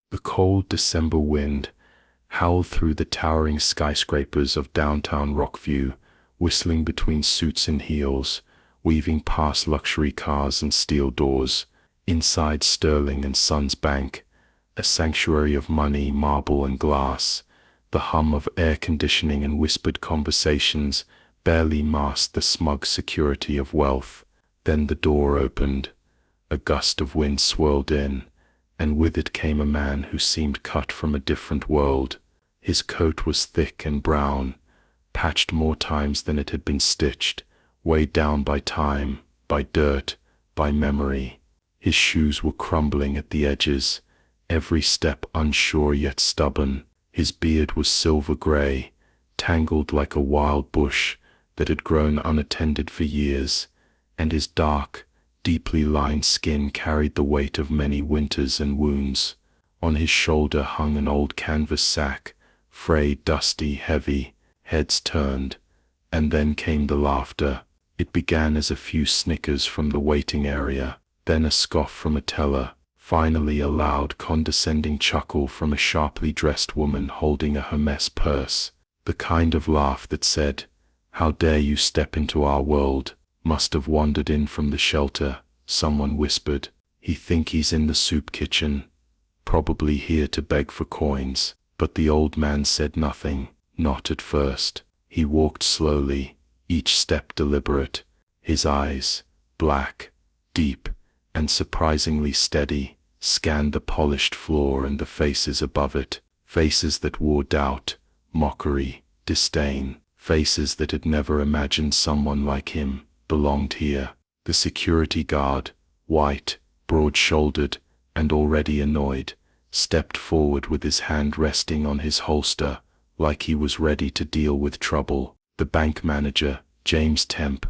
The cold December wind howled through the towering skyscrapers of downtown Rockview, whistling between suits and heels, weaving past luxury cars and steel doors. Inside Sterling and Sons Bank, a sanctuary of money, marble, and glass, the hum of air conditioning and whispered conversations barely masked the smug security of wealth. Then the door opened, a gust of wind swirled in, and with it came a man who seemed cut from a different world. His coat was thick and brown, patched more times than it had been stitched, weighed down by time, by dirt, by memory. His shoes were crumbling at the edges, every step unsure yet stubborn. His beard was silver gray, tangled like a wild bush that had grown unattended for years, and his dark, deeply lined skin carried the weight of many winters and wounds. On his shoulder hung an old canvas sack, frayed, dusty, heavy. Heads turned, and then came the laughter. It began as a few snickers from the waiting area, then a scoff from a teller, finally a loud, condescending chuckle from a sharply dressed woman holding a Hermes purse, the kind of laugh that said, "How dare you step into our world?" "Must have wandered in from the shelter," someone whispered. "He think he's in the soup kitchen, probably here to beg for coins." But the old man said nothing, not at first. He walked slowly, each step deliberate, his eyes, black, deep, and surprisingly steady, scanned the polished floor and the faces above it, faces that wore doubt, mockery, disdain, faces that had never imagined someone like him belonged here. The security guard, white, broad-shouldered, and already annoyed, stepped forward with his hand resting on his holster, like he was ready to deal with trouble. The bank manager, James Temp,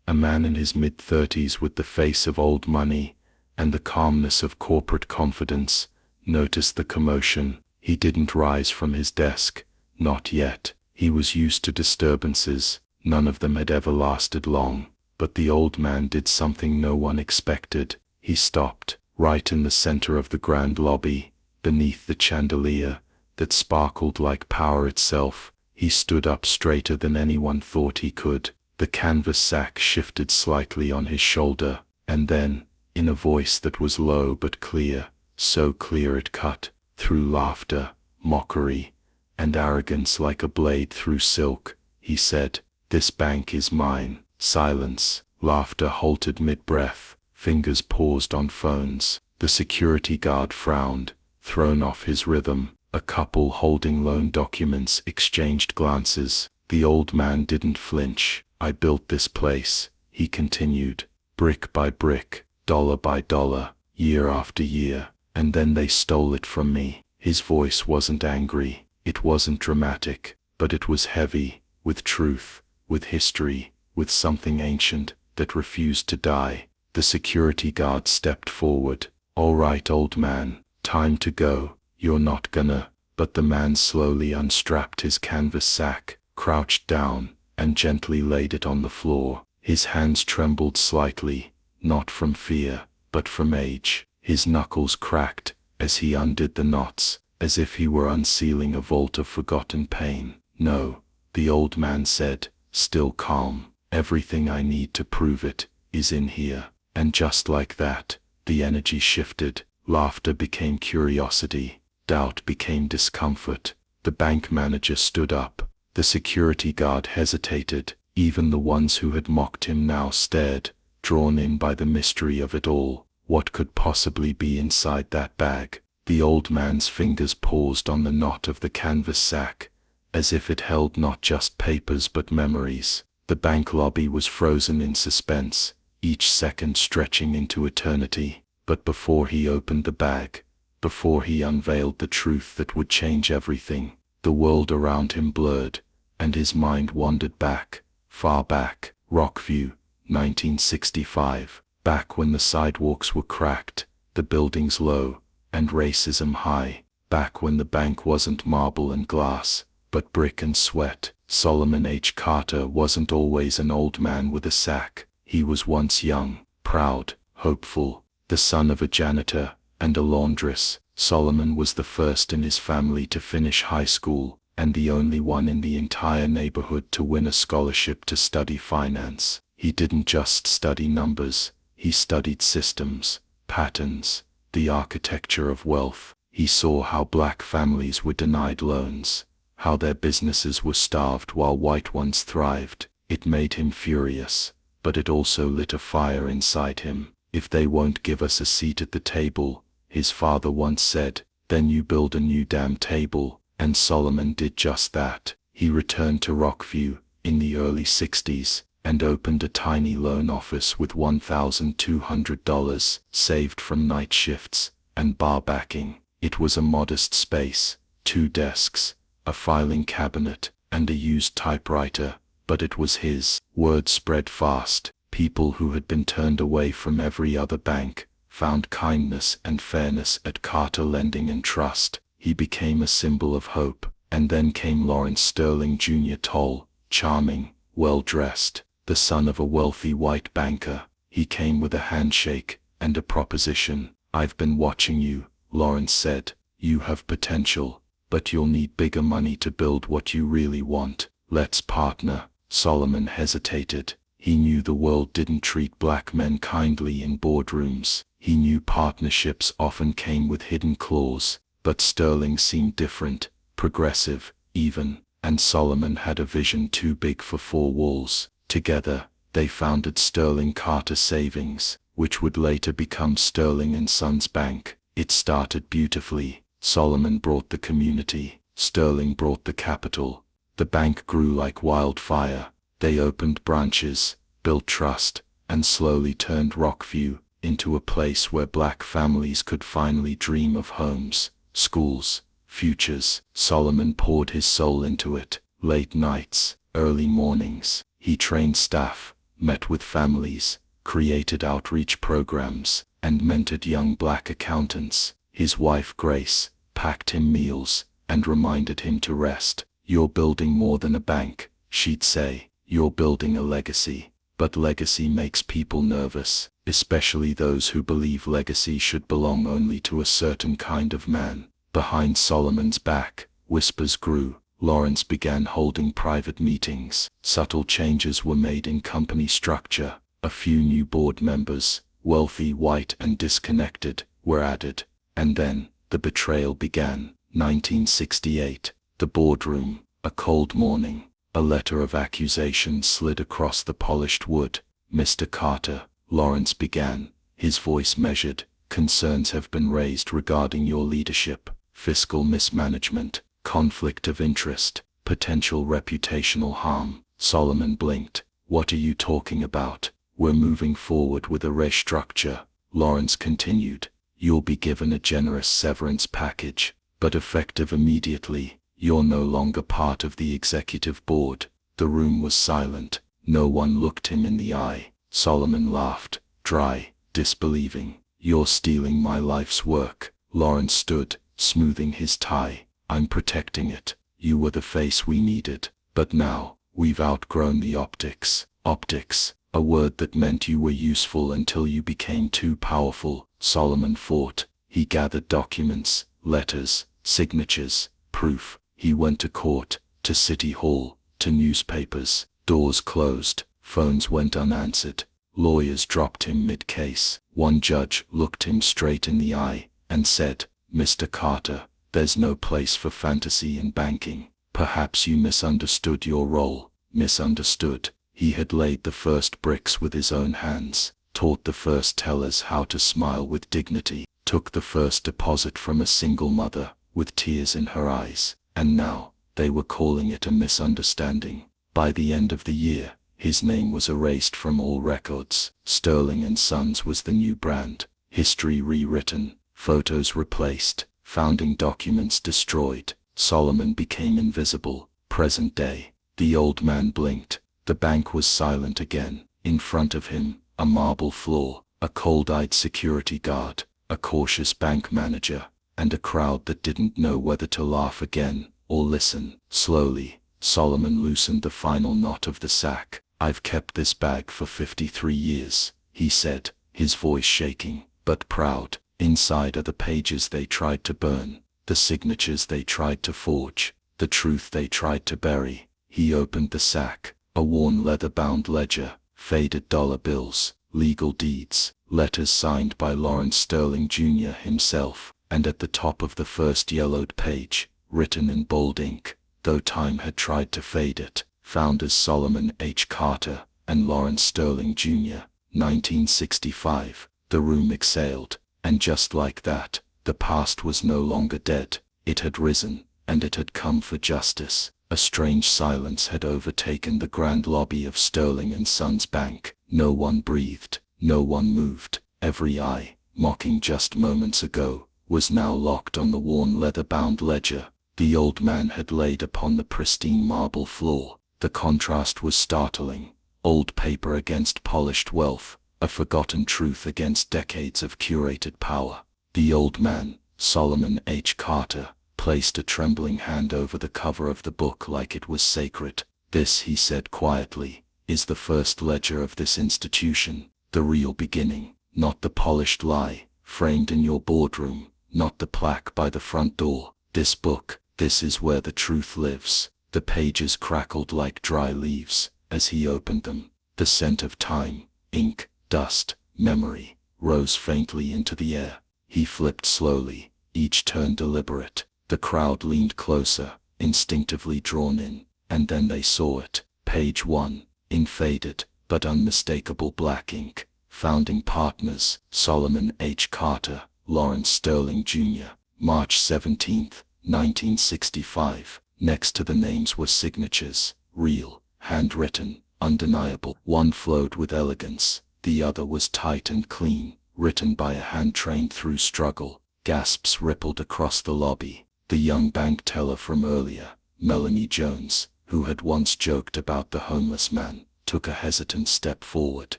a man in his mid-30s with the face of old money and the calmness of corporate confidence, noticed the commotion. He didn't rise from his desk, not yet. He was used to disturbances, none of them had ever lasted long. But the old man did something no one expected. He stopped, right in the center of the grand lobby, beneath the chandelier that sparkled like power itself. He stood up straighter than anyone thought he could. The canvas sack shifted slightly on his shoulder, and then, in a voice that was low but clear, so clear it cut through laughter, mockery, and arrogance like a blade through silk, he said, "This bank is mine." Silence. Laughter halted mid-breath. Fingers paused on phones. The security guard frowned, thrown off his rhythm. A couple holding loan documents exchanged glances. The old man didn't flinch. "I built this place," he continued, "brick by brick, dollar by dollar, year after year, and then they stole it from me." His voice wasn't angry, it wasn't dramatic, but it was heavy, with truth, with history, with something ancient that refused to die. The security guard stepped forward. "All right, old man, time to go. You're not gonna." But the man slowly unstrapped his canvas sack, crouched down, and gently laid it on the floor. His hands trembled slightly, not from fear, but from age. His knuckles cracked as he undid the knots, as if he were unsealing a vault of forgotten pain. "No," the old man said, still calm. "Everything I need to prove it is in here." And just like that, the energy shifted. Laughter became curiosity. Doubt became discomfort. The bank manager stood up. The security guard hesitated. Even the ones who had mocked him now stared, drawn in by the mystery of it all. What could possibly be inside that bag? The old man's fingers paused on the knot of the canvas sack, as if it held not just papers but memories. The bank lobby was frozen in suspense, each second stretching into eternity. But before he opened the bag, before he unveiled the truth that would change everything, the world around him blurred, and his mind wandered back, far back. Rockview, 1965. Back when the sidewalks were cracked, the buildings low, and racism high. Back when the bank wasn't marble and glass, but brick and sweat. Solomon H. Carter wasn't always an old man with a sack. He was once young, proud, hopeful, the son of a janitor and a laundress, Solomon was the first in his family to finish high school, and the only one in the entire neighborhood to win a scholarship to study finance. He didn't just study numbers, he studied systems, patterns, the architecture of wealth. He saw how black families were denied loans, how their businesses were starved while white ones thrived. It made him furious, but it also lit a fire inside him. If they won't give us a seat at the table, his father once said, then you build a new damn table, and Solomon did just that. He returned to Rockview in the early 60s and opened a tiny loan office with $1,200 saved from night shifts and bar backing. It was a modest space, 2 desks, a filing cabinet, and a used typewriter, but it was his. Word spread fast. People who had been turned away from every other bank found kindness and fairness at Carter Lending and Trust. He became a symbol of hope. And then came Lawrence Sterling Jr., tall, charming, well-dressed, the son of a wealthy white banker. He came with a handshake and a proposition. I've been watching you, Lawrence said. You have potential, but you'll need bigger money to build what you really want. Let's partner. Solomon hesitated. He knew the world didn't treat black men kindly in boardrooms. He knew partnerships often came with hidden clause, but Sterling seemed different, progressive, even, and Solomon had a vision too big for 4 walls. Together, they founded Sterling Carter Savings, which would later become Sterling & Sons Bank. It started beautifully. Solomon brought the community, Sterling brought the capital. The bank grew like wildfire. They opened branches, built trust, and slowly turned Rockview into a place where black families could finally dream of homes, schools, futures. Solomon poured his soul into it. Late nights, early mornings. He trained staff, met with families, created outreach programs, and mentored young black accountants. His wife Grace packed him meals and reminded him to rest. You're building more than a bank, she'd say. You're building a legacy. But legacy makes people nervous, especially those who believe legacy should belong only to a certain kind of man. Behind Solomon's back, whispers grew. Lawrence began holding private meetings. Subtle changes were made in company structure. A few new board members, wealthy, white, and disconnected, were added. And then, the betrayal began. 1968. The boardroom. A cold morning. A letter of accusation slid across the polished wood. Mr. Carter, Lawrence began, his voice measured. Concerns have been raised regarding your leadership, fiscal mismanagement, conflict of interest, potential reputational harm. Solomon blinked. What are you talking about? We're moving forward with a restructure. Lawrence continued. You'll be given a generous severance package, but effective immediately. You're no longer part of the executive board. The room was silent. No one looked him in the eye. Solomon laughed, dry, disbelieving. You're stealing my life's work. Lawrence stood, smoothing his tie. I'm protecting it. You were the face we needed. But now, we've outgrown the optics. Optics, a word that meant you were useful until you became too powerful. Solomon fought. He gathered documents, letters, signatures, proof. He went to court, to city hall, to newspapers. Doors closed, phones went unanswered. Lawyers dropped him mid-case. One judge looked him straight in the eye and said, Mr. Carter, there's no place for fantasy in banking. Perhaps you misunderstood your role. Misunderstood. He had laid the first bricks with his own hands, taught the first tellers how to smile with dignity, took the first deposit from a single mother, with tears in her eyes. And now, they were calling it a misunderstanding. By the end of the year, his name was erased from all records. Sterling & Sons was the new brand. History rewritten, photos replaced, founding documents destroyed. Solomon became invisible. Present day. The old man blinked. The bank was silent again. In front of him, a marble floor, a cold-eyed security guard, a cautious bank manager, and a crowd that didn't know whether to laugh again or listen. Slowly, Solomon loosened the final knot of the sack. I've kept this bag for 53 years, he said, his voice shaking, but proud. Inside are the pages they tried to burn, the signatures they tried to forge, the truth they tried to bury. He opened the sack, a worn leather-bound ledger, faded dollar bills, legal deeds, letters signed by Lawrence Sterling Jr. himself, and at the top of the first yellowed page, written in bold ink, though time had tried to fade it, founders Solomon H. Carter and Lawrence Sterling Jr., 1965. The room exhaled, and just like that, the past was no longer dead. It had risen, and it had come for justice. A strange silence had overtaken the grand lobby of Sterling and Sons Bank. No one breathed, no one moved. Every eye, mocking just moments ago, was now locked on the worn leather-bound ledger. The old man had laid upon the pristine marble floor. The contrast was startling. Old paper against polished wealth, a forgotten truth against decades of curated power. The old man, Solomon H. Carter, placed a trembling hand over the cover of the book like it was sacred. "This," he said quietly, "is the first ledger of this institution, the real beginning, not the polished lie framed in your boardroom, not the plaque by the front door. This book, this is where the truth lives." The pages crackled like dry leaves as he opened them. The scent of time, ink, dust, memory, rose faintly into the air. He flipped slowly, each turn deliberate. The crowd leaned closer, instinctively drawn in, and then they saw it. Page 1, in faded but unmistakable black ink. Founding partners, Solomon H. Carter, Lawrence Sterling Jr., March 17, 1965. Next to the names were signatures, real, handwritten, undeniable. One flowed with elegance, the other was tight and clean, written by a hand trained through struggle. Gasps rippled across the lobby. The young bank teller from earlier, Melanie Jones, who had once joked about the homeless man, took a hesitant step forward.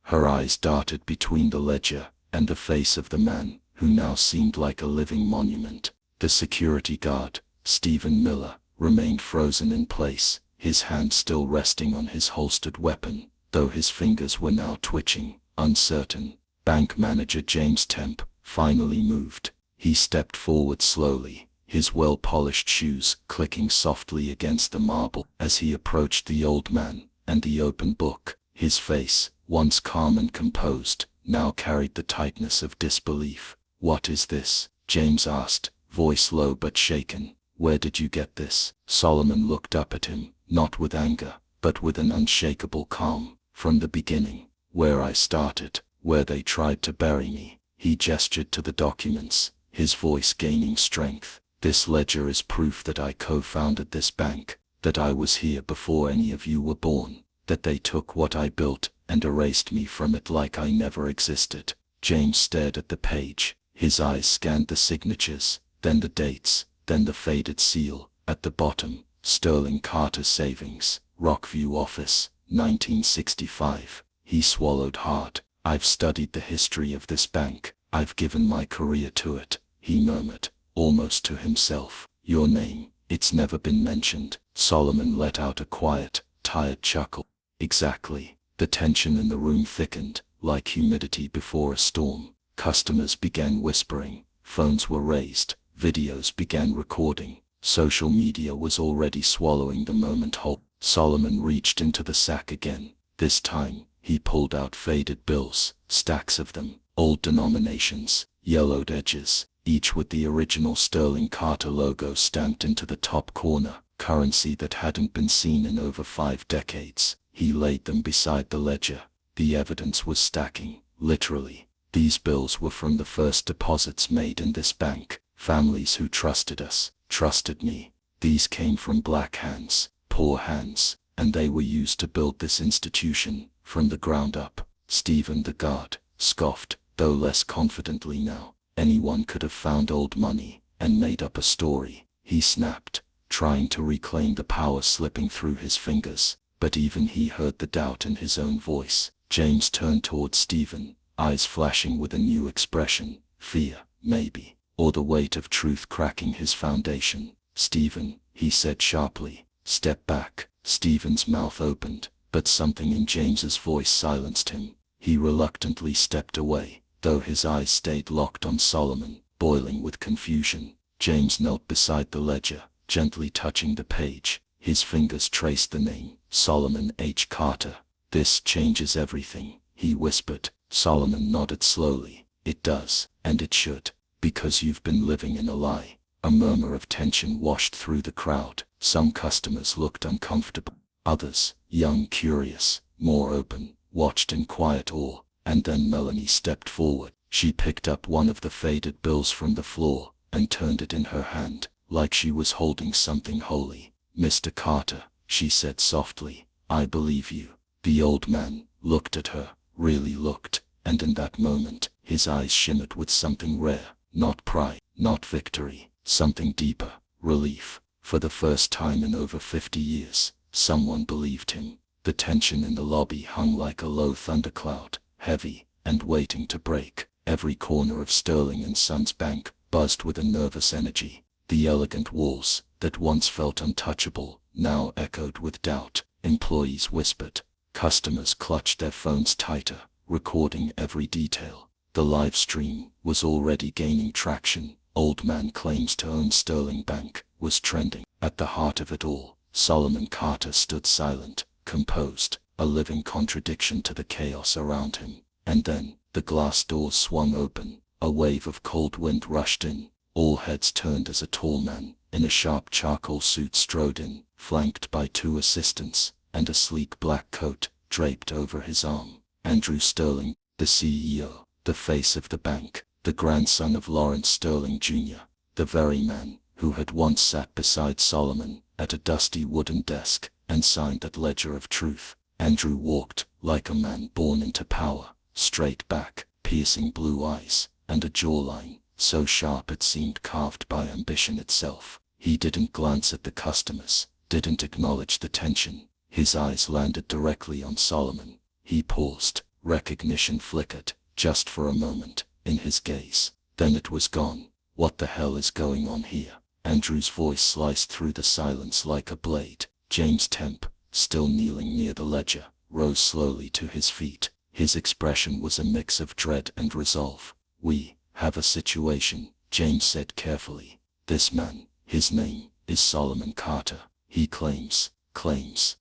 Her eyes darted between the ledger and the face of the man, who now seemed like a living monument. The security guard, Stephen Miller, remained frozen in place, his hand still resting on his holstered weapon, though his fingers were now twitching, uncertain. Bank manager James Temp finally moved. He stepped forward slowly, his well-polished shoes clicking softly against the marble. As he approached the old man and the open book, his face, once calm and composed, now carried the tightness of disbelief. "What is this?" James asked, voice low but shaken. "Where did you get this?" Solomon looked up at him, not with anger, but with an unshakable calm. "From the beginning, where I started, where they tried to bury me." He gestured to the documents, his voice gaining strength. "This ledger is proof that I co-founded this bank, that I was here before any of you were born, that they took what I built and erased me from it like I never existed." James stared at the page, his eyes scanned the signatures, then the dates, then the faded seal. At the bottom, Sterling Carter Savings, Rockview Office, 1965. He swallowed hard. "I've studied the history of this bank, I've given my career to it," he murmured, almost to himself. "Your name, it's never been mentioned." Solomon let out a quiet, tired chuckle. "Exactly." The tension in the room thickened, like humidity before a storm. Customers began whispering, phones were raised, videos began recording. Social media was already swallowing the moment whole. Solomon reached into the sack again. This time, he pulled out faded bills, stacks of them, old denominations, yellowed edges, each with the original Sterling Carter logo stamped into the top corner, currency that hadn't been seen in over 5 decades. He laid them beside the ledger. The evidence was stacking, literally. These bills were from the first deposits made in this bank. Families who trusted us, trusted me. These came from black hands, poor hands, and they were used to build this institution from the ground up. Stephen the guard scoffed, though less confidently now. Anyone could have found old money and made up a story. He snapped, trying to reclaim the power slipping through his fingers, but even he heard the doubt in his own voice. James turned toward Stephen, eyes flashing with a new expression, fear, maybe, or the weight of truth cracking his foundation. "Stephen," he said sharply, "step back." Stephen's mouth opened, but something in James's voice silenced him. He reluctantly stepped away. though his eyes stayed locked on Solomon, boiling with confusion. James knelt beside the ledger, gently touching the page. His fingers traced the name, Solomon H. Carter. "This changes everything," he whispered. Solomon nodded slowly. "It does, and it should, because you've been living in a lie." A murmur of tension washed through the crowd. Some customers looked uncomfortable. Others, young, curious, more open, watched in quiet awe. And then Melanie stepped forward. She picked up one of the faded bills from the floor and turned it in her hand, like she was holding something holy. "Mr. Carter," she said softly, "I believe you." The old man looked at her, really looked, and in that moment, his eyes shimmered with something rare. Not pride, not victory, something deeper, relief. For the first time in over 50 years, someone believed him. The tension in the lobby hung like a low thundercloud, heavy, and waiting to break. Every corner of Sterling and Sons Bank buzzed with a nervous energy. The elegant walls, that once felt untouchable, now echoed with doubt. Employees whispered. Customers clutched their phones tighter, recording every detail. The live stream was already gaining traction. "Old man claims to own Sterling Bank" was trending. At the heart of it all, Solomon Carter stood silent, composed, a living contradiction to the chaos around him. And then, the glass doors swung open. A wave of cold wind rushed in. All heads turned as a tall man, in a sharp charcoal suit strode in, flanked by 2 assistants, and a sleek black coat draped over his arm. Andrew Sterling, the CEO, the face of the bank, the grandson of Lawrence Sterling Jr., the very man who had once sat beside Solomon at a dusty wooden desk and signed that ledger of truth. Andrew walked like a man born into power, straight back, piercing blue eyes, and a jawline so sharp it seemed carved by ambition itself. He didn't glance at the customers, didn't acknowledge the tension. His eyes landed directly on Solomon. He paused. Recognition flickered, just for a moment, in his gaze. Then it was gone. "What the hell is going on here?" Andrew's voice sliced through the silence like a blade. James Temp, still kneeling near the ledger, rose slowly to his feet. His expression was a mix of dread and resolve. "We have a situation," James said carefully. "This man, his name is Solomon Carter. He claims."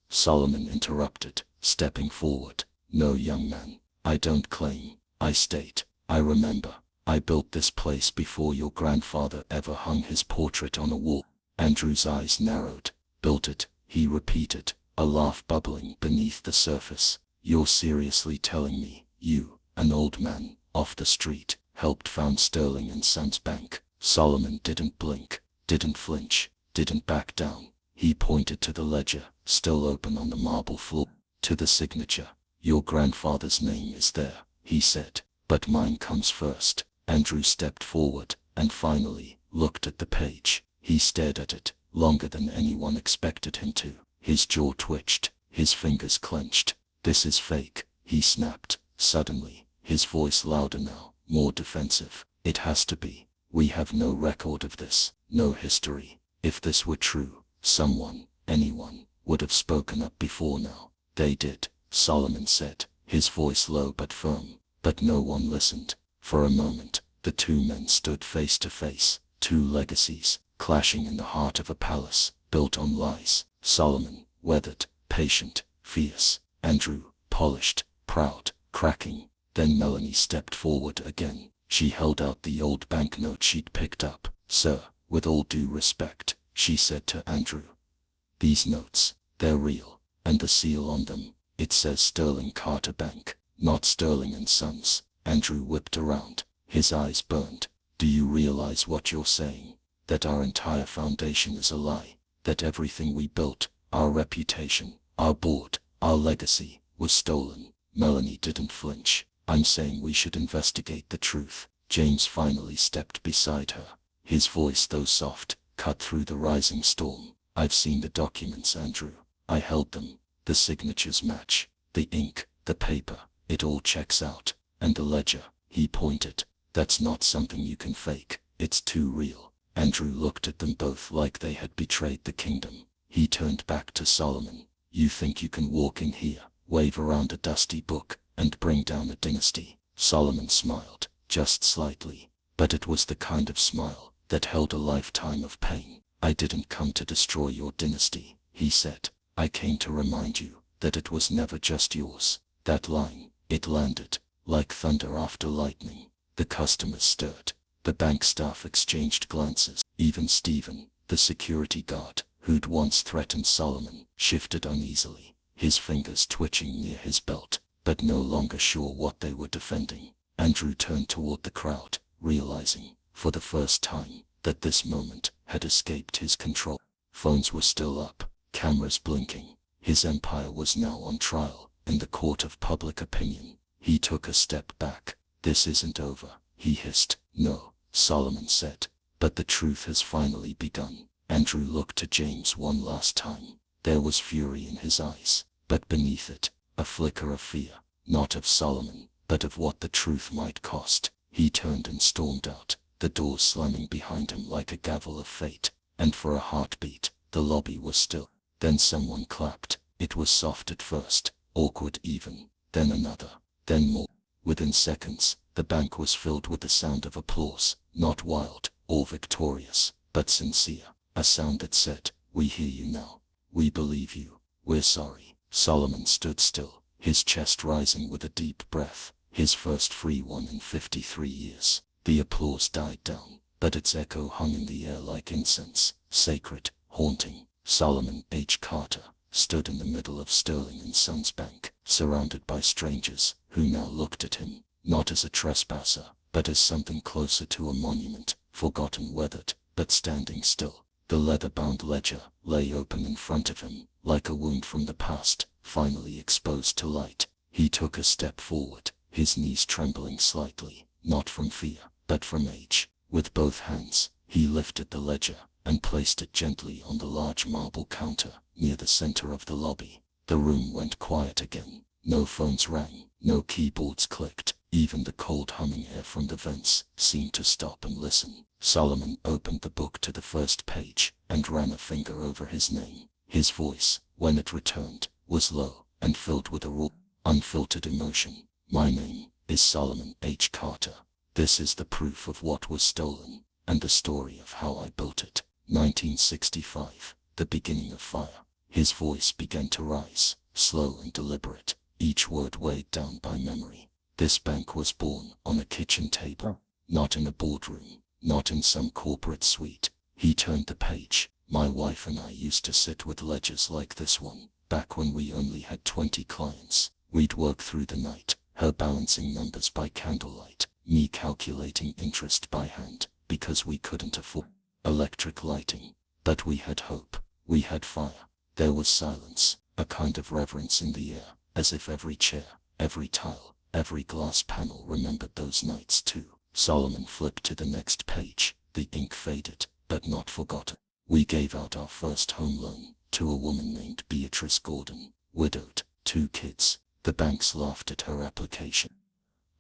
Solomon interrupted, stepping forward. "No, young man, I don't claim, I state. I remember. I built this place before your grandfather ever hung his portrait on a wall." Andrew's eyes narrowed. "Built it," he repeated, a laugh bubbling beneath the surface. "You're seriously telling me you, an old man, off the street, helped found Sterling and Sons Bank?" Solomon didn't blink, didn't flinch, didn't back down. He pointed to the ledger, still open on the marble floor, to the signature. "Your grandfather's name is there," he said, "but mine comes first." Andrew stepped forward, and finally, looked at the page. He stared at it, longer than anyone expected him to. His jaw twitched, his fingers clenched. "This is fake," he snapped, suddenly, his voice louder now, more defensive. "It has to be. We have no record of this, no history. If this were true, someone, anyone, would have spoken up before now." "They did," Solomon said, his voice low but firm. But no one listened. For a moment, the 2 men stood face to face, 2 legacies, clashing in the heart of a palace, built on lies. Solomon, weathered, patient, fierce. Andrew, polished, proud, cracking. Then Melanie stepped forward again. She held out the old banknote she'd picked up. "Sir, with all due respect," she said to Andrew. "These notes, they're real, and the seal on them, it says Sterling Carter Bank, not Sterling and Sons." Andrew whipped around. His eyes burned. "Do you realize what you're saying? That our entire foundation is a lie? That everything we built, our reputation, our board, our legacy, was stolen?" Melanie didn't flinch. "I'm saying we should investigate the truth." James finally stepped beside her. His voice, though soft, cut through the rising storm. "I've seen the documents, Andrew. I held them. The signatures match. The ink, the paper, it all checks out. And the ledger," he pointed. "That's not something you can fake. It's too real." Andrew looked at them both like they had betrayed the kingdom. He turned back to Solomon. "You think you can walk in here, wave around a dusty book, and bring down a dynasty?" Solomon smiled. just slightly, but it was the kind of smile that held a lifetime of pain. "I didn't come to destroy your dynasty," he said. "I came to remind you that it was never just yours." That line, it landed like thunder after lightning. The customers stirred. The bank staff exchanged glances. Even Stephen, the security guard, who'd once threatened Solomon, shifted uneasily, his fingers twitching near his belt, but no longer sure what they were defending. Andrew turned toward the crowd, realizing, for the first time, that this moment had escaped his control. Phones were still up, cameras blinking. His empire was now on trial, in the court of public opinion. He took a step back. "This isn't over," he hissed. "No," Solomon said, "but the truth has finally begun." Andrew looked to James one last time. There was fury in his eyes, but beneath it, a flicker of fear, not of Solomon, but of what the truth might cost. He turned and stormed out, the doors slamming behind him like a gavel of fate, and for a heartbeat, the lobby was still. Then someone clapped. It was soft at first, awkward even, then another, then more. Within seconds, the bank was filled with the sound of applause, not wild or victorious, but sincere. A sound that said, "We hear you now. We believe you. We're sorry." Solomon stood still, his chest rising with a deep breath, his first free one in 53 years. The applause died down, but its echo hung in the air like incense, sacred, haunting. Solomon H. Carter stood in the middle of Sterling and Sons Bank, surrounded by strangers, who now looked at him, not as a trespasser, but as something closer to a monument, forgotten, weathered, but standing still. The leather-bound ledger lay open in front of him, like a wound from the past, finally exposed to light. He took a step forward, his knees trembling slightly, not from fear, but from age. With both hands, he lifted the ledger and placed it gently on the large marble counter near the center of the lobby. The room went quiet again. No phones rang, no keyboards clicked. Even the cold humming air from the vents seemed to stop and listen. Solomon opened the book to the first page and ran a finger over his name. His voice, when it returned, was low and filled with a raw, unfiltered emotion. "My name is Solomon H. Carter. This is the proof of what was stolen, and the story of how I built it." 1965, the beginning of fire. His voice began to rise, slow and deliberate, each word weighed down by memory. This bank was born on a kitchen table, not in a boardroom, not in some corporate suite. He turned the page. "My wife and I used to sit with ledgers like this one, back when we only had 20 clients. We'd work through the night, her balancing numbers by candlelight, me calculating interest by hand, because we couldn't afford electric lighting. But we had hope. We had fire. There was silence, a kind of reverence in the air, as if every chair, every tile, every glass panel remembered those nights too." Solomon flipped to the next page. The ink faded, but not forgotten. "We gave out our first home loan to a woman named Beatrice Gordon, widowed, 2 kids. The banks laughed at her application.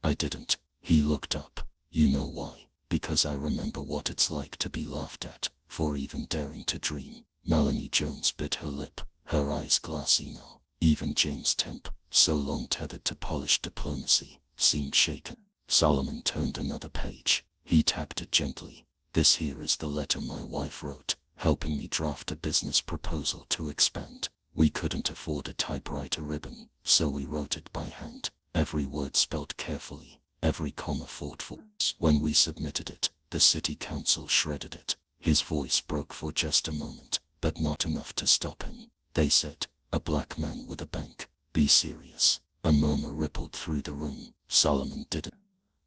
I didn't." He looked up. "You know why? Because I remember what it's like to be laughed at, for even daring to dream." Melanie Jones bit her lip, her eyes glassy now. Even James Temp, so long tethered to polished diplomacy, seemed shaken. Solomon turned another page. He tapped it gently. "This here is the letter my wife wrote, helping me draft a business proposal to expand. We couldn't afford a typewriter ribbon, so we wrote it by hand, every word spelled carefully, every comma thoughtful. When we submitted it, the city council shredded it." His voice broke for just a moment, but not enough to stop him. "They said, 'A black man with a bank. Be serious.'" A murmur rippled through the room. Solomon didn't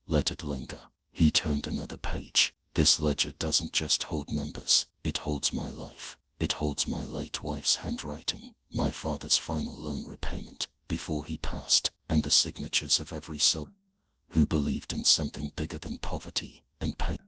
let it linger. He turned another page. "This ledger doesn't just hold numbers. It holds my life. It holds my late wife's handwriting, my father's final loan repayment before he passed, and the signatures of every soul who believed in something bigger than poverty and pain."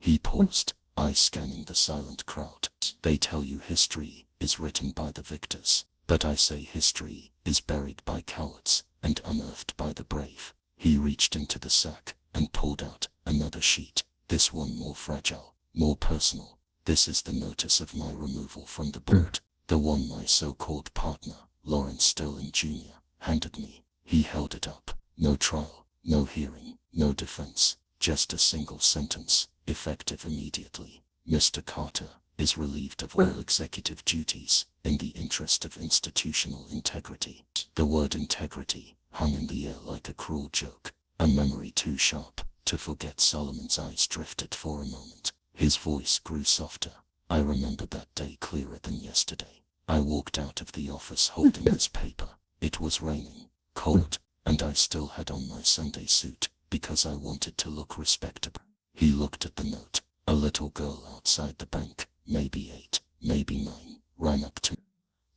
He paused, eyes scanning the silent crowd. "They tell you history is written by the victors, but I say history is buried by cowards and unearthed by the brave." He reached into the sack and pulled out another sheet, this one more fragile, more personal. "This is the notice of my removal from the board, the one my so-called partner, Lawrence Sterling Jr., handed me." He held it up. No trial, no hearing, no defense, just a single sentence, effective immediately. Mr. Carter is relieved of all executive duties in the interest of institutional integrity. The word integrity hung in the air like a cruel joke, a memory too sharp to forget. Solomon's eyes drifted for a moment. His voice grew softer. I remember that day clearer than yesterday. I walked out of the office holding his paper. It was raining, cold, and I still had on my Sunday suit because I wanted to look respectable. He looked at the note. A little girl outside the bank, maybe 8, maybe 9, ran up to me.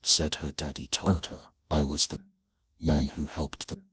Said her daddy told her I was the man who helped them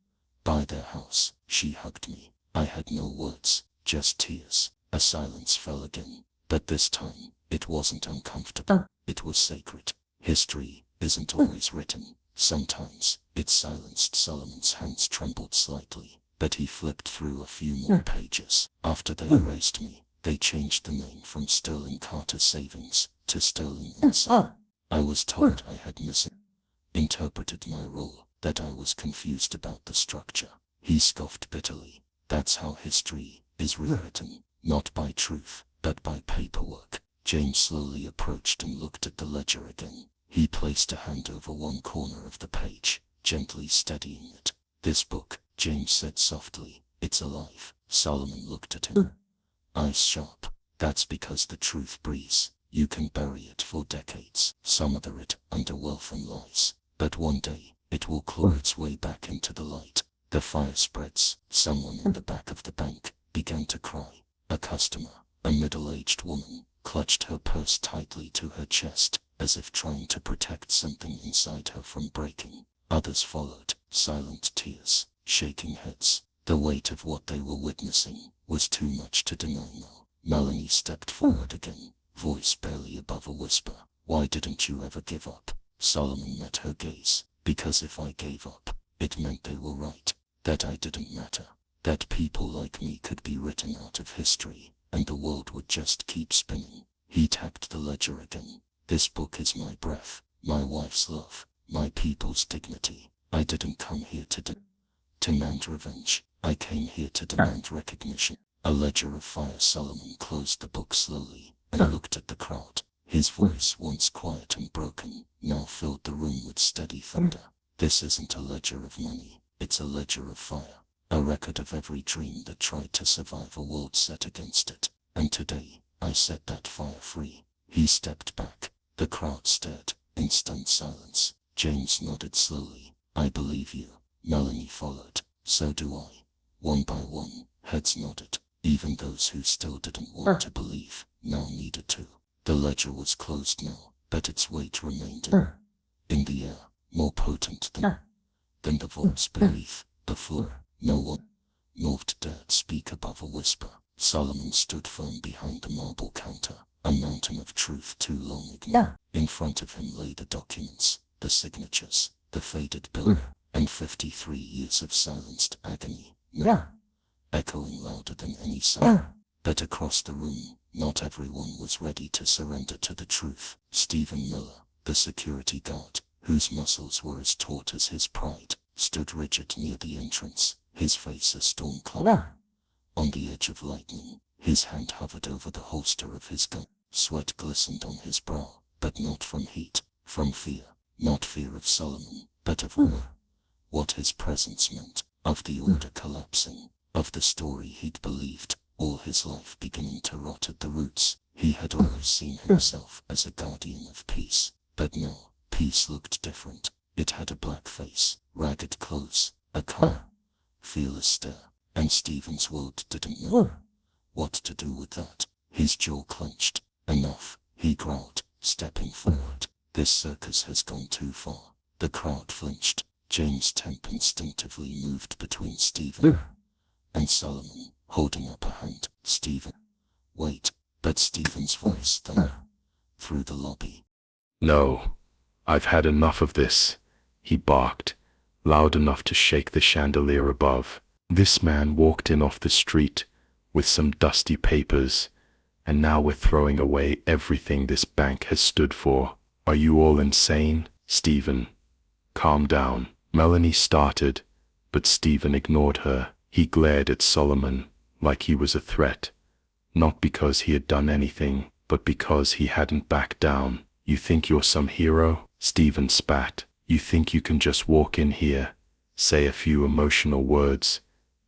buy their house. She hugged me. I had no words, just tears. A silence fell again, but this time, it wasn't uncomfortable. It was sacred. History isn't always written. Sometimes, it's silenced. Solomon's hands trembled slightly, but he flipped through a few more pages. After they erased me, they changed the name from Sterling Carter Savings to Sterling & Son. I was told I had misinterpreted my role, that I was confused about the structure. He scoffed bitterly. That's how history is rewritten, not by truth, but by paperwork. James slowly approached and looked at the ledger again. He placed a hand over one corner of the page, gently steadying it. This book, James said softly, it's alive. Solomon looked at him. Eyes sharp. That's because the truth breathes. You can bury it for decades, smother it under wealth and lies, but one day, it will claw its way back into the light. The fire spreads. Someone in the back of the bank began to cry. A customer, a middle-aged woman, clutched her purse tightly to her chest, as if trying to protect something inside her from breaking. Others followed, silent tears, shaking heads. The weight of what they were witnessing was too much to deny now. Melanie stepped forward again, voice barely above a whisper. Why didn't you ever give up? Solomon met her gaze. Because if I gave up, it meant they were right. That I didn't matter. That people like me could be written out of history, and the world would just keep spinning. He tapped the ledger again. This book is my breath, my wife's love, my people's dignity. I didn't come here to demand revenge. I came here to demand recognition. A ledger of fire. Solomon closed the book slowly and looked at the crowd. His voice, once quiet and broken, now filled the room with steady thunder. This isn't a ledger of money, it's a ledger of fire. A record of every dream that tried to survive a world set against it. And today, I set that fire free. He stepped back. The crowd stared, in stunned silence. James nodded slowly. I believe you. Melanie followed. So do I. One by one, heads nodded. Even those who still didn't want to believe, now needed to. The ledger was closed now, but its weight remained in the air, more potent than the vaults beneath the floor. No one moved, dared speak above a whisper. Solomon stood firm behind the marble counter, a mountain of truth too long ignored. In front of him lay the documents, the signatures, the faded bill, and 53 years of silenced agony, echoing louder than any sound. But across the room, not everyone was ready to surrender to the truth. Stephen Miller, the security guard, whose muscles were as taut as his pride, stood rigid near the entrance, his face a storm cloud. On the edge of lightning, his hand hovered over the holster of his gun. Sweat glistened on his brow, but not from heat, from fear. Not fear of Solomon, but of what his presence meant, of the order collapsing, of the story he'd believed all his life beginning to rot at the roots. He had always seen himself as a guardian of peace, but now, peace looked different. It had a black face, ragged clothes, a calm, fearless stare, and Stephen's world didn't know what to do with that. His jaw clenched. Enough, he growled, stepping forward. This circus has gone too far. The crowd flinched. James' temp instinctively moved between Stephen and Solomon, holding up a hand. Stephen. Wait. But Stephen's voice thundered through the lobby. No, I've had enough of this, he barked, loud enough to shake the chandelier above. This man walked in off the street with some dusty papers, and now we're throwing away everything this bank has stood for. Are you all insane? Stephen, calm down. Melanie started, but Stephen ignored her. He glared at Solomon, like he was a threat. Not because he had done anything, but because he hadn't backed down. You think you're some hero? Stephen spat. You think you can just walk in here, say a few emotional words,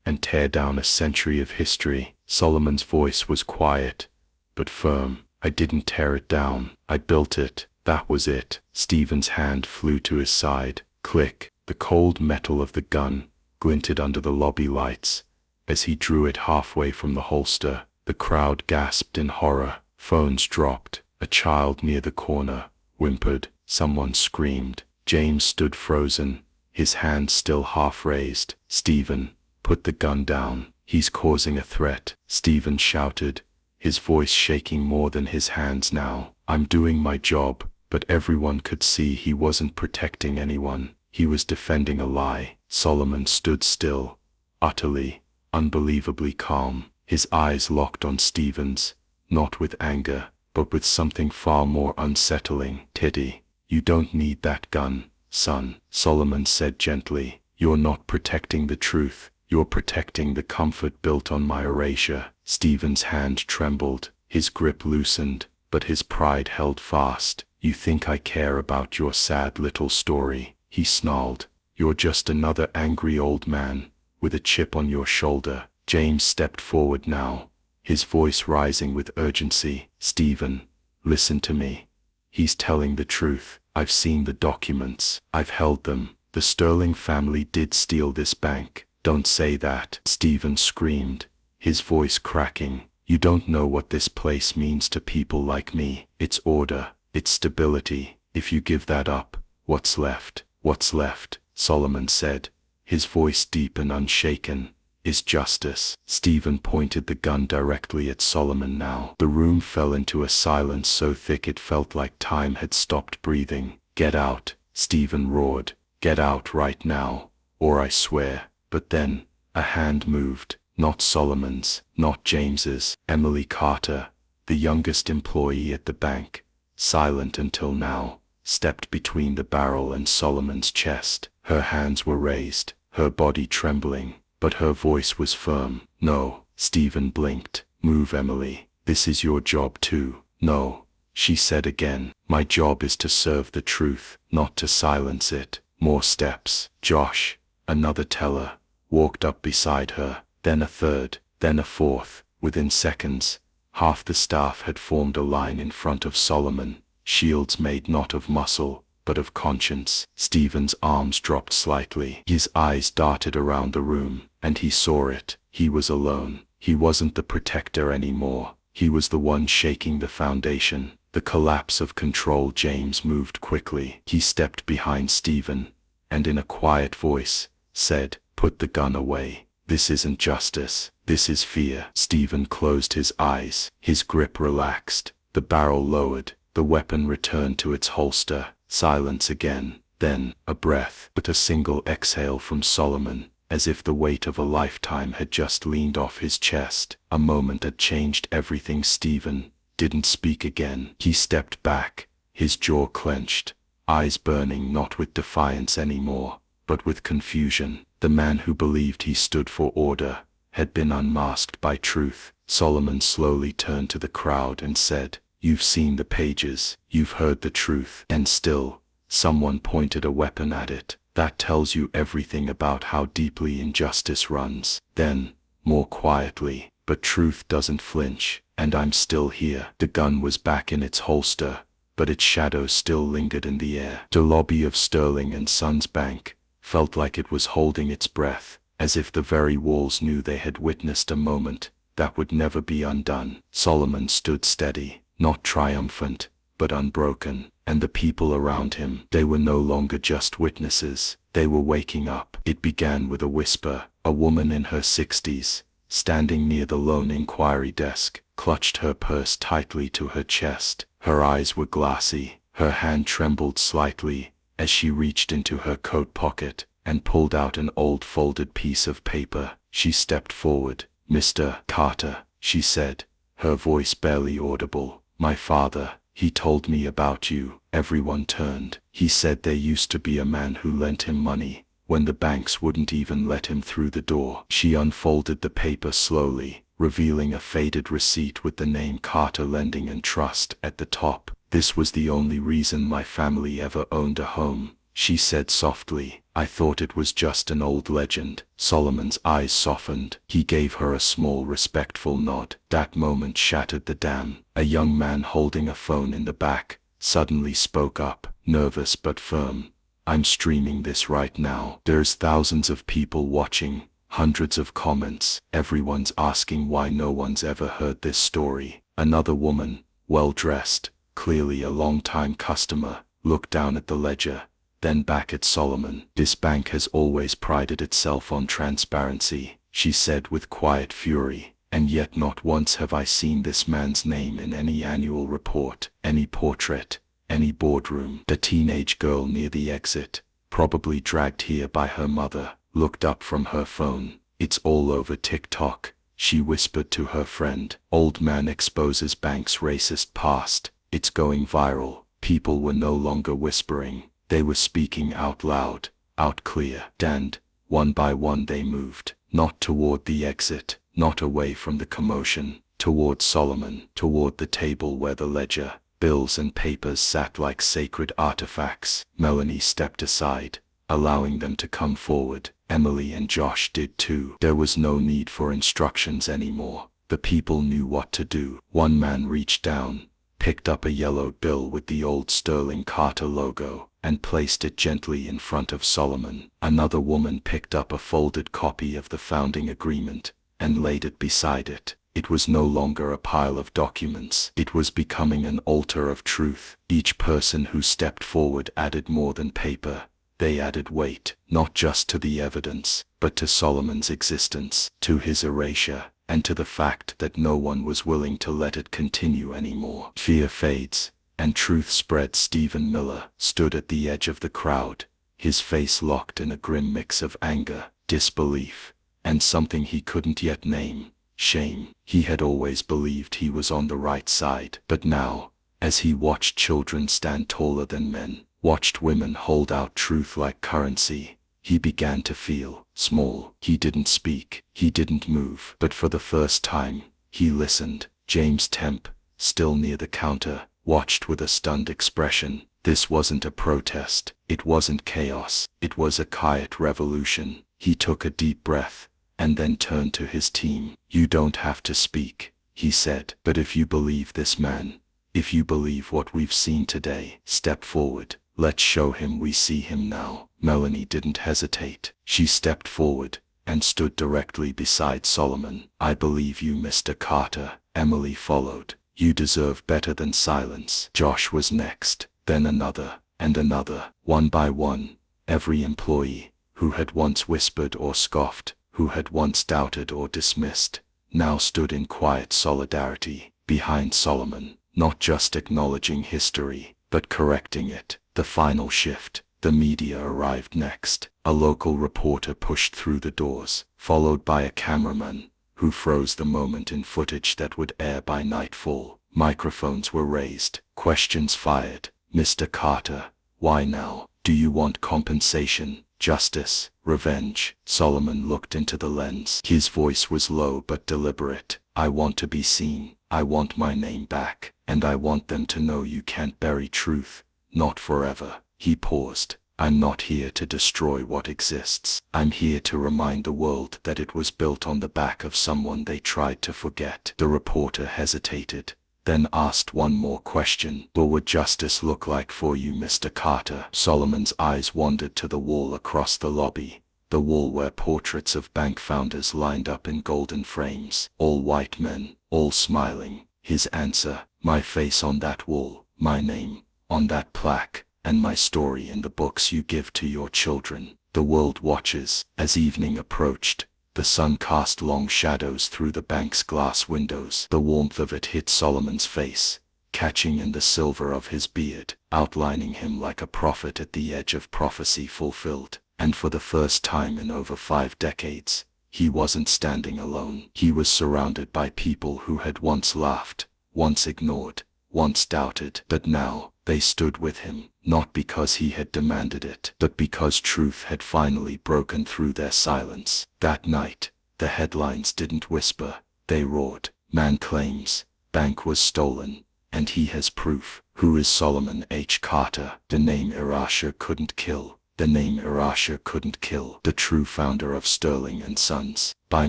and tear down a century of history? Solomon's voice was quiet, but firm. I didn't tear it down. I built it. That was it. Stephen's hand flew to his side. Click. The cold metal of the gun glinted under the lobby lights. As he drew it halfway from the holster, the crowd gasped in horror. Phones dropped. A child near the corner whimpered. Someone screamed. James stood frozen, his hand still half raised. Stephen, put the gun down. He's causing a threat. Stephen shouted, his voice shaking more than his hands now. I'm doing my job, but everyone could see he wasn't protecting anyone. He was defending a lie. Solomon stood still, utterly, unbelievably calm, his eyes locked on Stephen's, not with anger, but with something far more unsettling. Teddy, you don't need that gun, son, Solomon said gently. You're not protecting the truth. You're protecting the comfort built on my erasure. Stephen's hand trembled, his grip loosened, but his pride held fast. You think I care about your sad little story? He snarled. You're just another angry old man, with a chip on your shoulder. James stepped forward now, his voice rising with urgency. Stephen, listen to me. He's telling the truth. I've seen the documents. I've held them. The Sterling family did steal this bank. Don't say that, Stephen screamed, his voice cracking. You don't know what this place means to people like me. It's order. It's stability. If you give that up, what's left? What's left? Solomon said, his voice deep and unshaken. Is justice. Stephen pointed the gun directly at Solomon now. The room fell into a silence so thick it felt like time had stopped breathing. Get out, Stephen roared. Get out right now, or I swear. But then, a hand moved. Not Solomon's, not James's. Emily Carter, the youngest employee at the bank, silent until now, stepped between the barrel and Solomon's chest. Her hands were raised, her body trembling, but her voice was firm. No, Stephen blinked. Move, Emily. This is your job too. No, she said again. My job is to serve the truth, not to silence it. More steps. Josh, another teller, walked up beside her, then a third, then a fourth. Within seconds, half the staff had formed a line in front of Solomon, shields made not of muscle, but of conscience. Stephen's arms dropped slightly. His eyes darted around the room, and he saw it. He was alone. He wasn't the protector anymore. He was the one shaking the foundation. The collapse of control. James moved quickly. He stepped behind Stephen, and in a quiet voice, said, Put the gun away. This isn't justice. This is fear. Stephen closed his eyes. His grip relaxed. The barrel lowered. The weapon returned to its holster. Silence again. Then, a breath, but a single exhale from Solomon, as if the weight of a lifetime had just leaned off his chest. A moment that changed everything. Stephen didn't speak again. He stepped back, his jaw clenched, eyes burning not with defiance anymore, but with confusion. The man who believed he stood for order had been unmasked by truth. Solomon slowly turned to the crowd and said, You've seen the pages, you've heard the truth, and still, someone pointed a weapon at it. That tells you everything about how deeply injustice runs. Then, more quietly, but truth doesn't flinch, and I'm still here. The gun was back in its holster, but its shadow still lingered in the air. The lobby of Sterling and Sons Bank felt like it was holding its breath, as if the very walls knew they had witnessed a moment that would never be undone. Solomon stood steady, not triumphant, but unbroken, and the people around him, they were no longer just witnesses, they were waking up. It began with a whisper. A woman in her 60s, standing near the loan inquiry desk, clutched her purse tightly to her chest. Her eyes were glassy, her hand trembled slightly as she reached into her coat pocket and pulled out an old folded piece of paper. She stepped forward. Mr. Carter, she said, her voice barely audible. My father, he told me about you. Everyone turned. He said there used to be a man who lent him money. when the banks wouldn't even let him through the door. She unfolded the paper slowly, revealing a faded receipt with the name Carter Lending and Trust at the top. "This was the only reason my family ever owned a home," she said softly. "I thought it was just an old legend." Solomon's eyes softened. He gave her a small, respectful nod. That moment shattered the dam. A young man holding a phone in the back suddenly spoke up, nervous but firm. "I'm streaming this right now. There's thousands of people watching, hundreds of comments. Everyone's asking why no one's ever heard this story." Another woman, well-dressed, clearly a long-time customer, looked down at the ledger, then back at Solomon. "This bank has always prided itself on transparency," she said with quiet fury, "and yet not once have I seen this man's name in any annual report, any portrait, any boardroom." The teenage girl near the exit, probably dragged here by her mother, looked up from her phone. "It's all over TikTok," she whispered to her friend. "Old man exposes bank's racist past. It's going viral." People were no longer whispering. They were speaking out loud, out clear. And, one by one they moved, not toward the exit, not away from the commotion, toward Solomon, toward the table where the ledger, bills and papers sat like sacred artifacts. Melanie stepped aside, allowing them to come forward. Emily and Josh did too. There was no need for instructions anymore. The people knew what to do. One man reached down, picked up a yellow bill with the old Sterling Carter logo, and placed it gently in front of Solomon. Another woman picked up a folded copy of the founding agreement, and laid it beside it. It was no longer a pile of documents. It was becoming an altar of truth. Each person who stepped forward added more than paper. They added weight, not just to the evidence, but to Solomon's existence, to his erasure, and to the fact that no one was willing to let it continue anymore. Fear fades, and truth spreads. Stephen Miller stood at the edge of the crowd, his face locked in a grim mix of anger, disbelief, and something he couldn't yet name: shame. He had always believed he was on the right side, but now, as he watched children stand taller than men, watched women hold out truth like currency, he began to feel small. He didn't speak, he didn't move, but for the first time, he listened. James Temp, still near the counter, watched with a stunned expression. This wasn't a protest, it wasn't chaos, it was a quiet revolution. He took a deep breath, and then turned to his team. "You don't have to speak," he said, "but if you believe this man, if you believe what we've seen today, step forward. Let's show him we see him now." Melanie didn't hesitate. She stepped forward, and stood directly beside Solomon. "I believe you, Mr. Carter." Emily followed. "You deserve better than silence." Josh was next, then another, and another. One by one, every employee, who had once whispered or scoffed, who had once doubted or dismissed, now stood in quiet solidarity behind Solomon, not just acknowledging history, but correcting it. The final shift. The media arrived next. A local reporter pushed through the doors, followed by a cameraman, who froze the moment in footage that would air by nightfall. Microphones were raised, questions fired. "Mr. Carter, why now? Do you want compensation, justice, revenge?" Solomon looked into the lens. His voice was low but deliberate. "I want to be seen. I want my name back. And I want them to know you can't bury truth. Not forever." He paused. "I'm not here to destroy what exists. I'm here to remind the world that it was built on the back of someone they tried to forget." The reporter hesitated, then asked one more question. "What would justice look like for you, Mr. Carter?" Solomon's eyes wandered to the wall across the lobby, the wall where portraits of bank founders lined up in golden frames, all white men, all smiling. His answer: "My face on that wall, my name on that plaque, and my story in the books you give to your children." The world watches. As evening approached, the sun cast long shadows through the bank's glass windows. The warmth of it hit Solomon's face, catching in the silver of his beard, outlining him like a prophet at the edge of prophecy fulfilled. And for the first time in over 5 decades, he wasn't standing alone. He was surrounded by people who had once laughed, once ignored, once doubted, but now they stood with him, not because he had demanded it, but because truth had finally broken through their silence. That night, the headlines didn't whisper, they roared. Man claims, bank was stolen, and he has proof. Who is Solomon H. Carter? The name Erasure couldn't kill. The name Erasure couldn't kill. The true founder of Sterling and Sons. By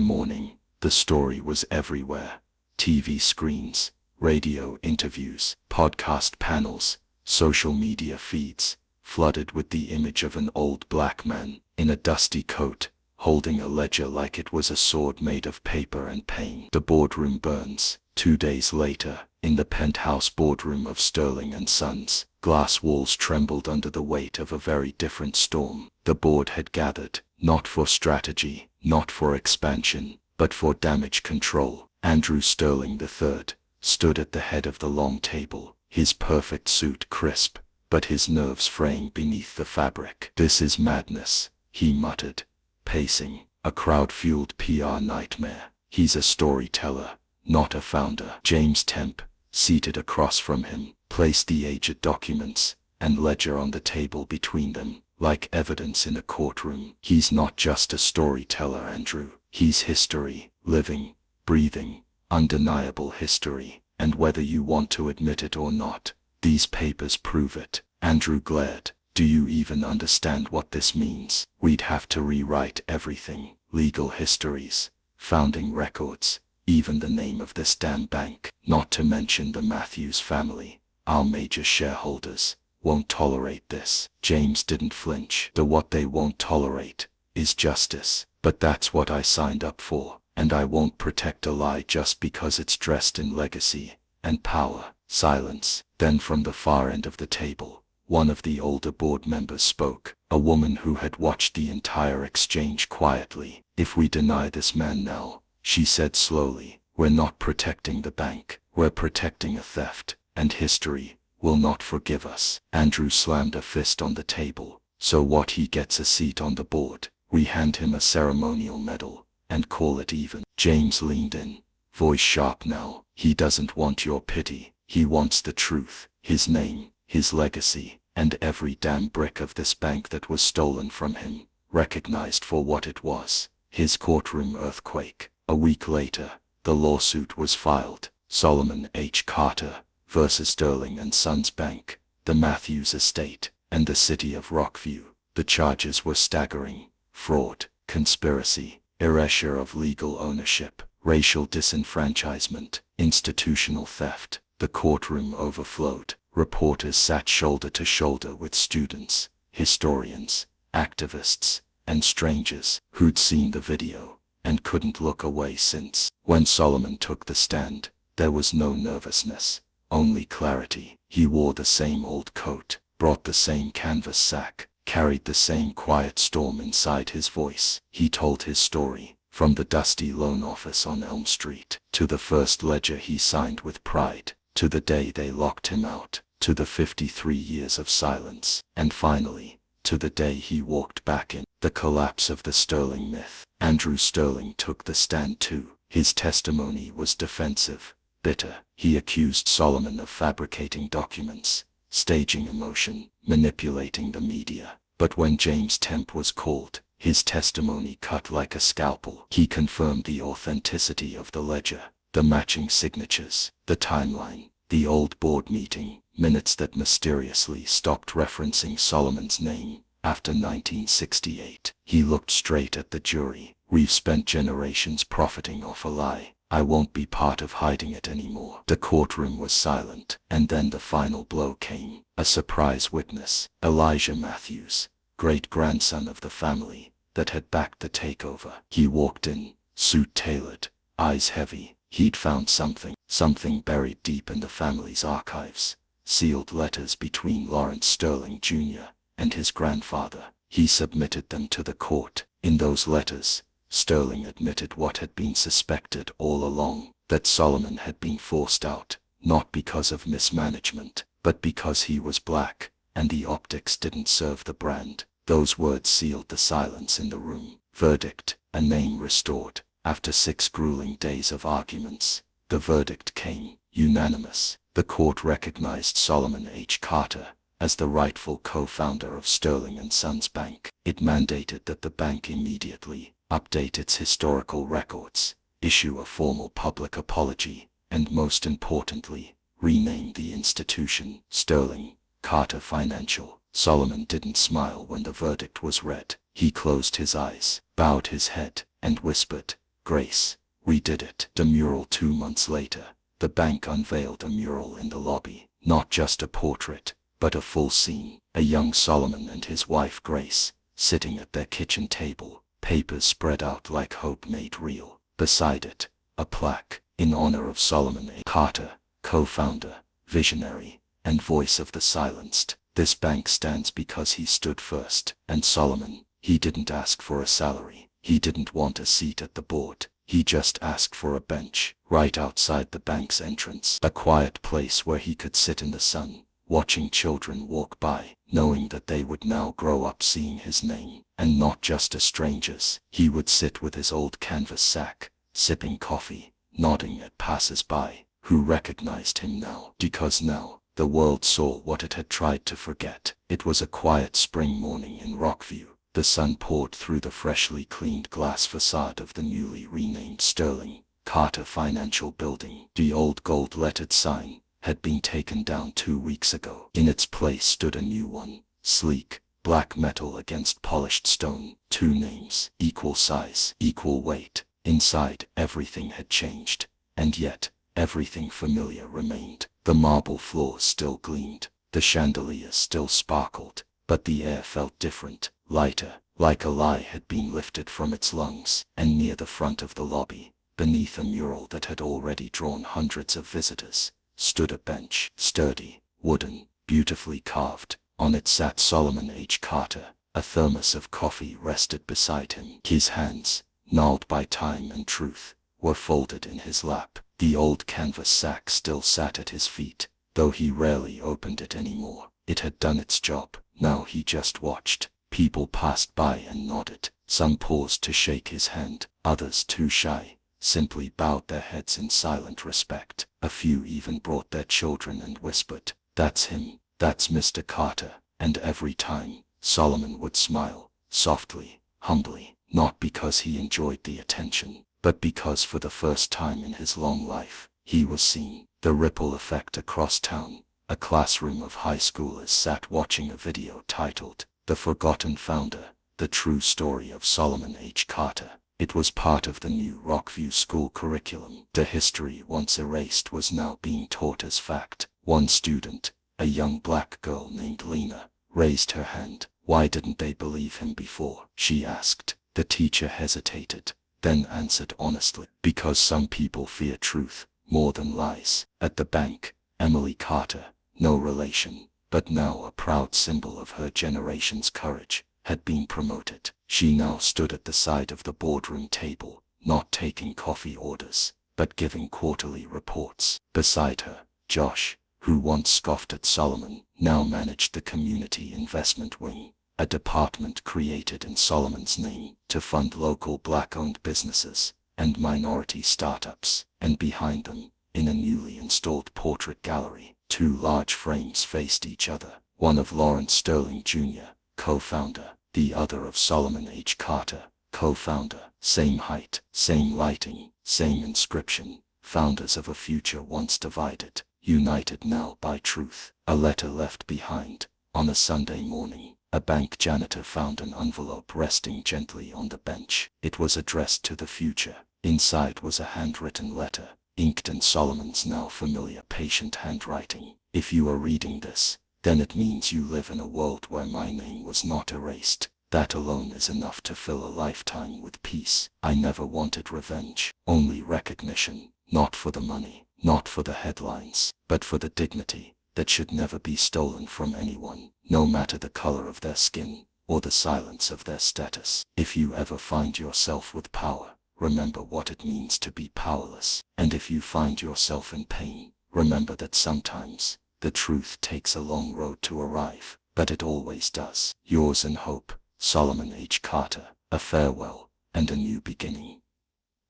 morning, the story was everywhere. TV screens, radio interviews, podcast panels, social media feeds, flooded with the image of an old black man in a dusty coat, holding a ledger like it was a sword made of paper and pain. The boardroom burns. 2 days later, in the penthouse boardroom of Sterling and Sons, glass walls trembled under the weight of a very different storm. The board had gathered, not for strategy, not for expansion, but for damage control. Andrew Sterling III stood at the head of the long table, his perfect suit crisp, but his nerves fraying beneath the fabric. "This is madness," he muttered, pacing, a crowd-fueled PR nightmare. "He's a storyteller, not a founder." James Temp, seated across from him, placed the aged documents and ledger on the table between them, like evidence in a courtroom. "He's not just a storyteller, Andrew. He's history, living, breathing, undeniable history, and whether you want to admit it or not, these papers prove it." Andrew glared. "Do you even understand what this means? We'd have to rewrite everything, legal histories, founding records, even the name of this damn bank, not to mention the Matthews family, our major shareholders, won't tolerate this." James didn't flinch. What they won't tolerate is justice. "But that's what I signed up for, and I won't protect a lie just because it's dressed in legacy and power." Silence. Then from the far end of the table, one of the older board members spoke, a woman who had watched the entire exchange quietly. "If we deny this man now," she said slowly, "we're not protecting the bank, we're protecting a theft, and history will not forgive us." Andrew slammed a fist on the table. "So what? He gets a seat on the board. We hand him a ceremonial medal, and call it even." James leaned in, voice sharp now. "He doesn't want your pity. He wants the truth, his name, his legacy, and every damn brick of this bank that was stolen from him, recognized for what it was." His courtroom earthquake. A week later, the lawsuit was filed. Solomon H. Carter versus Sterling and Sons Bank, the Matthews estate, and the city of Rockview. The charges were staggering: fraud, conspiracy, erasure of legal ownership, racial disenfranchisement, institutional theft. The courtroom overflowed. Reporters sat shoulder to shoulder with students, historians, activists, and strangers who'd seen the video and couldn't look away since. When Solomon took the stand, there was no nervousness, only clarity. He wore the same old coat, brought the same canvas sack, carried the same quiet storm inside his voice. He told his story, from the dusty loan office on Elm Street, to the first ledger he signed with pride, to the day they locked him out, to the 53 years of silence, and finally, to the day he walked back in. The collapse of the Sterling myth. Andrew Sterling took the stand too. His testimony was defensive, bitter. He accused Solomon of fabricating documents, staging emotion, manipulating the media. But when James Temp was called, his testimony cut like a scalpel. He confirmed the authenticity of the ledger, the matching signatures, the timeline, the old board meeting minutes that mysteriously stopped referencing Solomon's name after 1968. He looked straight at the jury. "We've spent generations profiting off a lie. I won't be part of hiding it anymore." The courtroom was silent, and then the final blow came. A surprise witness, Elijah Matthews, great-grandson of the family that had backed the takeover. He walked in, suit tailored, eyes heavy. He'd found something buried deep in the family's archives, sealed letters between Lawrence Sterling Jr. and his grandfather. He submitted them to the court. In those letters, Sterling admitted what had been suspected all along, that Solomon had been forced out, not because of mismanagement, but because he was black, and the optics didn't serve the brand. Those words sealed the silence in the room. Verdict: a name restored. After 6 grueling days of arguments, the verdict came. unanimous. The court recognized Solomon H. Carter as the rightful co-founder of Sterling and Sons Bank. It mandated that the bank immediately update its historical records, issue a formal public apology, and most importantly, rename the institution Sterling Carter Financial. Solomon didn't smile when the verdict was read. He closed his eyes, bowed his head, and whispered, "Grace, we did it." The mural 2 months later, the bank unveiled a mural in the lobby, not just a portrait, but a full scene. A young Solomon and his wife Grace, sitting at their kitchen table, papers spread out like hope made real. Beside it, a plaque, in honor of Solomon A. Carter, co-founder, visionary, and voice of the silenced. This bank stands because he stood first. And Solomon, he didn't ask for a salary. He didn't want a seat at the board. He just asked for a bench, right outside the bank's entrance. A quiet place where he could sit in the sun, watching children walk by, knowing that they would now grow up seeing his name, and not just as strangers. He would sit with his old canvas sack, sipping coffee, nodding at passers-by, who recognized him now. Because now, the world saw what it had tried to forget. It was a quiet spring morning in Rockview. The sun poured through the freshly cleaned glass facade of the newly renamed Sterling Carter Financial Building. The old gold-lettered sign had been taken down 2 weeks ago. In its place stood a new one, sleek, black metal against polished stone. 2 names, equal size, equal weight. Inside, everything had changed, and yet, everything familiar remained. The marble floors still gleamed, the chandeliers still sparkled, but the air felt different, lighter, like a lie had been lifted from its lungs. And near the front of the lobby, beneath a mural that had already drawn hundreds of visitors, stood a bench, sturdy, wooden, beautifully carved. On it sat Solomon H. Carter. A thermos of coffee rested beside him. His hands, gnarled by time and truth, were folded in his lap. The old canvas sack still sat at his feet, though he rarely opened it anymore. It had done its job. Now he just watched. People passed by and nodded. Some paused to shake his hand. Others, too shy, simply bowed their heads in silent respect. A few even brought their children and whispered, "That's him. That's Mr. Carter." And every time, Solomon would smile, softly, humbly, not because he enjoyed the attention, but because for the first time in his long life, he was seen. The ripple effect across town. A classroom of high schoolers sat watching a video titled, "The Forgotten Founder, The True Story of Solomon H. Carter." It was part of the new Rockview school curriculum. The history once erased was now being taught as fact. One student, a young black girl named Lena, raised her hand. "Why didn't they believe him before?" she asked. The teacher hesitated, then answered honestly, "Because some people fear truth more than lies." At the bank, Emily Carter, no relation, but now a proud symbol of her generation's courage, had been promoted. She now stood at the side of the boardroom table, not taking coffee orders, but giving quarterly reports. Beside her, Josh, who once scoffed at Solomon, now managed the community investment wing, a department created in Solomon's name to fund local black-owned businesses and minority startups. And behind them, in a newly installed portrait gallery, 2 large frames faced each other, one of Lawrence Sterling Jr., co-founder, the other of Solomon H. Carter, co-founder. Same height, same lighting, same inscription. Founders of a future once divided, united now by truth. A letter left behind. On a Sunday morning, a bank janitor found an envelope resting gently on the bench. It was addressed to the future. Inside was a handwritten letter, inked in Solomon's now familiar patient handwriting. "If you are reading this, then it means you live in a world where my name was not erased. That alone is enough to fill a lifetime with peace. I never wanted revenge, only recognition, not for the money, not for the headlines, but for the dignity that should never be stolen from anyone, no matter the color of their skin or the silence of their status. If you ever find yourself with power, remember what it means to be powerless. And if you find yourself in pain, remember that sometimes the truth takes a long road to arrive, but it always does. Yours in hope, Solomon H. Carter." A farewell and a new beginning.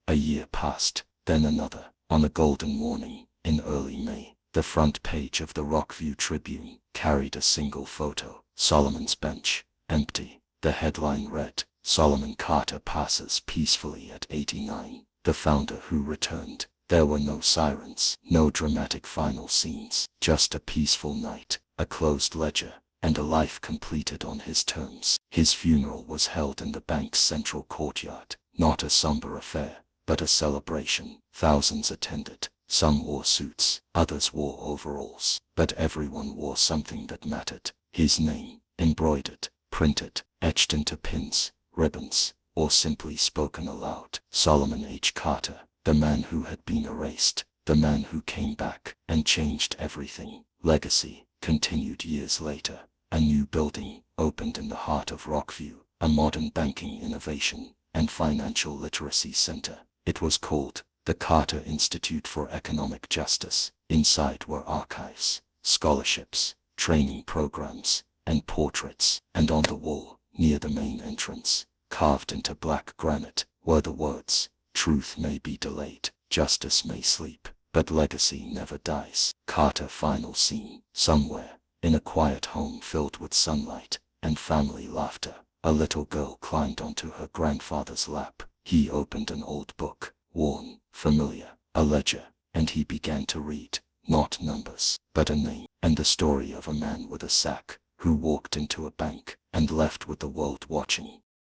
A year passed, then another. On a golden morning, In early May, the front page of the Rockview Tribune carried a single photo: Solomon's bench, empty. The headline read, "Solomon Carter passes peacefully at 89, the founder who returned." There were no sirens, no dramatic final scenes, just a peaceful night, a closed ledger, and a life completed on his terms. His funeral was held in the bank's central courtyard, not a somber affair, but a celebration. Thousands attended. Some wore suits, others wore overalls, but everyone wore something that mattered: his name, embroidered, printed, etched into pins, ribbons, or simply spoken aloud. Solomon H. Carter, the man who had been erased, the man who came back and changed everything. Legacy continued years later. A new building opened in the heart of Rockview, a modern banking innovation and financial literacy center. It was called the Carter Institute for Economic Justice. Inside were archives, scholarships, training programs, and portraits. And on the wall, near the main entrance, carved into black granite, were the words, "Truth may be delayed, justice may sleep, but legacy never dies." Carter final scene. Somewhere, in a quiet home filled with sunlight and family laughter, a little girl climbed onto her grandfather's lap. He opened an old book, worn, familiar, a ledger, and he began to read, not numbers, but a name, and the story of a man with a sack, who walked into a bank and left with the world watching.